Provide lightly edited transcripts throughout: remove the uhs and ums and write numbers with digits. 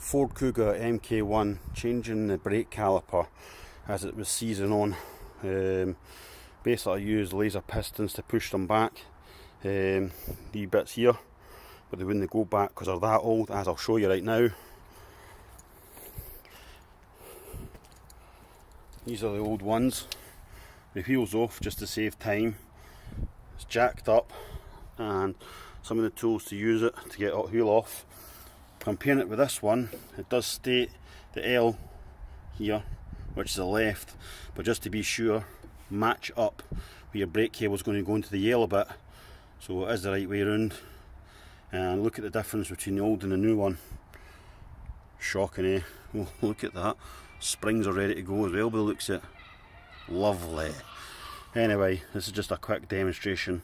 Ford Kuga MK1, changing the brake caliper as it was seizing on. Basically I used laser pistons to push them back, the bits here, but they wouldn't go back because they're that old, as I'll show you right now. These are the old ones. The wheel's off just to save time. It's jacked up, and some of the tools to use it to get the wheel off. Comparing it with this one, it does state the L here, which is the left, but just to be sure, match up where your brake cable is going to go into the yellow bit, so it is the right way around. And look at the difference between the old and the new one. Shocking, eh? Oh, look at that. Springs are ready to go as well by the looks of it. Lovely. Anyway, this is just a quick demonstration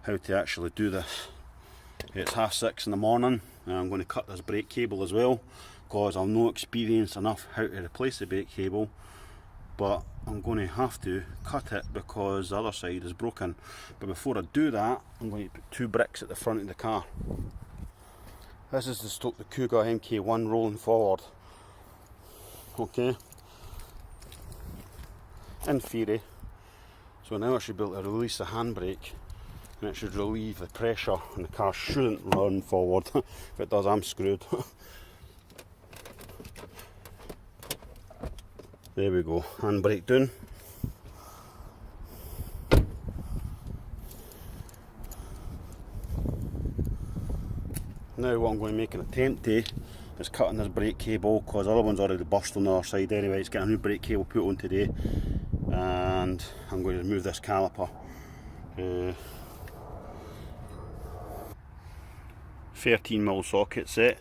how to actually do this. It's 6:30 in the morning, and I'm going to cut this brake cable as well, because I'm not experienced enough how to replace the brake cable, but I'm going to have to cut it because the other side is broken. But before I do that, I'm going to put 2 bricks at the front of the car. This is to stop the Kuga MK1 rolling forward. Okay, in theory. So now I should be able to release the handbrake, and it should relieve the pressure, and the car shouldn't run forward. If it does, I'm screwed. There we go, handbrake down. Now what I'm going to make an attempt to is cutting this brake cable, because the other one's already burst on the other side anyway. It's getting a new brake cable put on today, and I'm going to remove this caliper. 13mm socket set,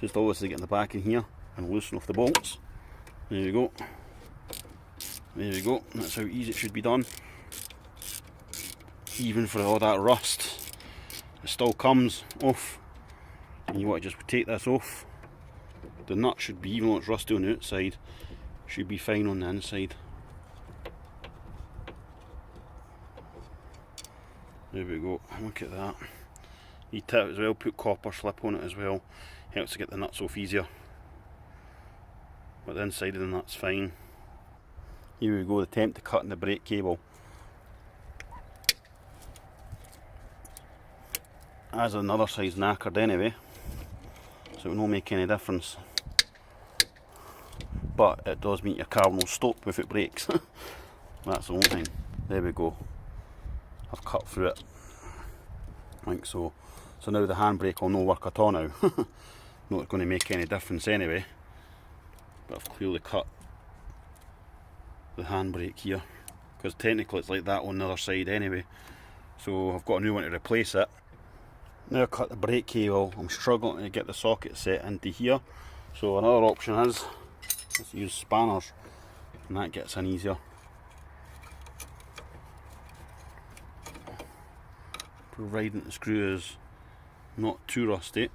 just obviously get in the back in here and loosen off the bolts. There we go. There we go. That's how easy it should be done. Even for all that rust, it still comes off. And you want to just take this off. The nut should be, even though it's rusty on the outside, should be fine on the inside. There we go, look at that. You tip as well, put copper slip on it as well, helps to get the nuts off easier. But the inside of the nut's fine. Here we go, the attempt to cutting the brake cable. As another side's knackered anyway, so it will not make any difference. But it does mean your car will stop if it breaks. That's the only thing. There we go. I've cut through it. I think so. So now the handbrake will not work at all now. Not going to make any difference anyway. But I've clearly cut the handbrake here, because technically it's like that on the other side anyway. So I've got a new one to replace it. Now I cut the brake cable, I'm struggling to get the socket set into here. So another option is let's use spanners, and that gets in easier. Providing the screw is not too rusty.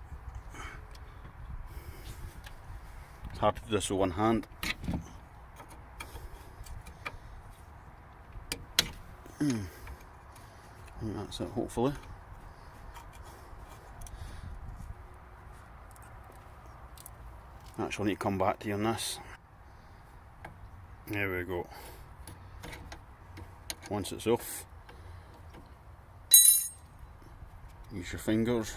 It's hard to do this with one hand. And that's it, hopefully. Actually, I need to come back to you on this. There we go. Once it's off, use your fingers.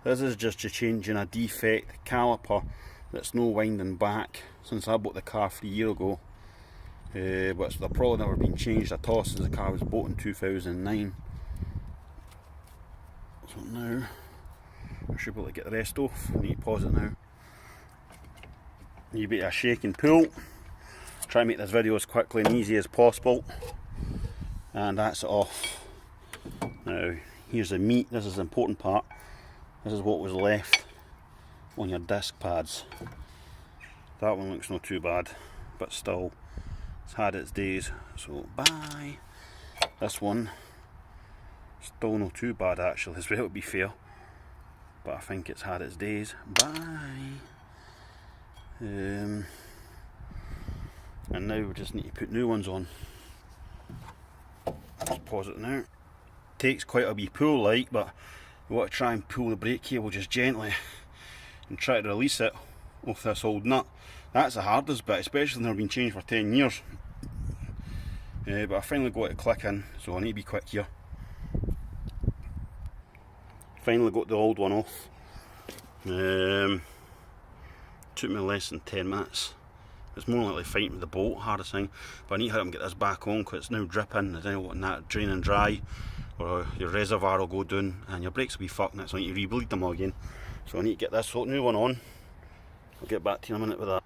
This is just changing a defect caliper that's no winding back since I bought the car 3 years ago. But they've probably never been changed at all since the car was bought in 2009. So now I should be able to get the rest off. I need to pause it now. You bit a shake and pull. Try and make this video as quickly and easy as possible. And that's it off. Now here's the meat. This is the important part. This is what was left on your disc pads. That one looks not too bad, but still it's had its days, so bye. This one still not too bad actually as well, to be fair, but I think it's had its days. Bye. And now we just need to put new ones on. Just pause it now. Takes quite a wee pull like, but we want to try and pull the brake cable just gently and try to release it off this old nut. That's the hardest bit, especially when they've been changed for 10 years. But I finally got it clicking, so I need to be quick here. Finally got the old one off. Took me less than 10 minutes. It's more likely fighting with the bolt, hardest thing. But I need to hurry up and get this back on because it's now dripping. I don't know what that draining dry, or your reservoir will go down and your brakes will be fucked next, so I need to rebleed them all again. So I need to get this new one on. I'll get back to you in a minute with that.